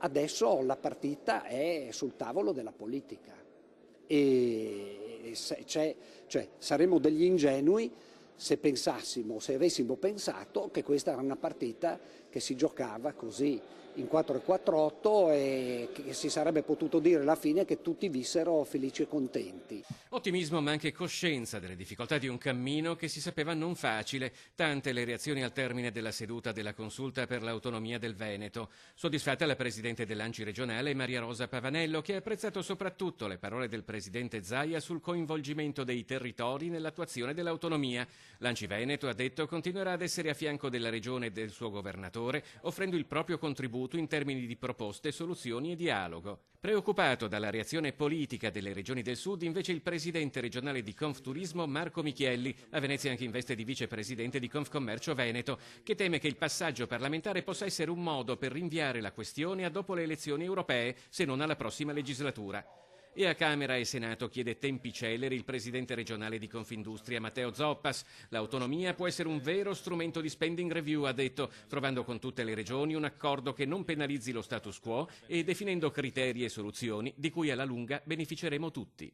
Adesso la partita è sul tavolo della politica cioè, saremmo degli ingenui se avessimo pensato che questa era una partita che si giocava così in 4-4-8 e che si sarebbe potuto dire alla fine che tutti vissero felici e contenti. Ottimismo ma anche coscienza delle difficoltà di un cammino che si sapeva non facile, tante le reazioni al termine della seduta della consulta per l'autonomia del Veneto. Soddisfatta la presidente dell'ANCI regionale Maria Rosa Pavanello, che ha apprezzato soprattutto le parole del presidente Zaia sul coinvolgimento dei territori nell'attuazione dell'autonomia. L'ANCI Veneto, ha detto, continuerà ad essere a fianco della regione e del suo governatore, offrendo il proprio contributo in termini di proposte, soluzioni e dialogo. Preoccupato dalla reazione politica delle regioni del Sud, invece il presidente regionale di Confturismo Marco Michielli, a Venezia anche in veste di vicepresidente di Confcommercio Veneto, che teme che il passaggio parlamentare possa essere un modo per rinviare la questione a dopo le elezioni europee, se non alla prossima legislatura. E a Camera e Senato chiede tempi celeri il presidente regionale di Confindustria Matteo Zoppas. L'autonomia può essere un vero strumento di spending review, ha detto, trovando con tutte le regioni un accordo che non penalizzi lo status quo e definendo criteri e soluzioni di cui alla lunga beneficeremo tutti.